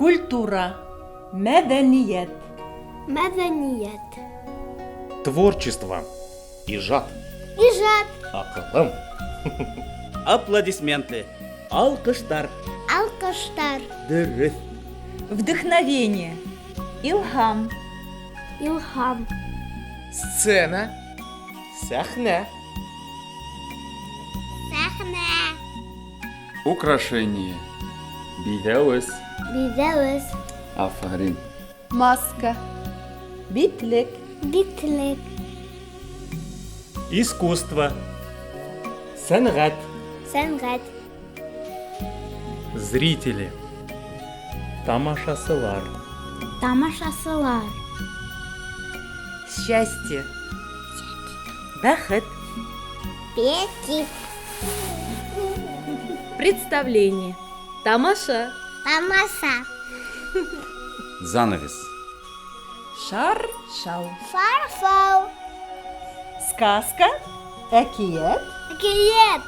Культура. Медениет. Мәдәният. Творчество. Ижад. Ижад. Акылым. Аплодисменты. Алкыштар. Алкыштар. Дөрес. Вдохновение. Илхам. Илхам. Сцена. Сәхнә. Сәхнә. Украшение. Бидәвес. Бидәвес. Афарин. Маска. Битлек. Битлек. Искусство. Сәнгать. Сәнгать. Зрители. Тамашасылар. Тамашасылар. Счастье. Бәхет. Пети. Представление. Тамаша. Тамаша. Занавес. Шар-шау. Фарфау. Сказка. Әкият. Әкият.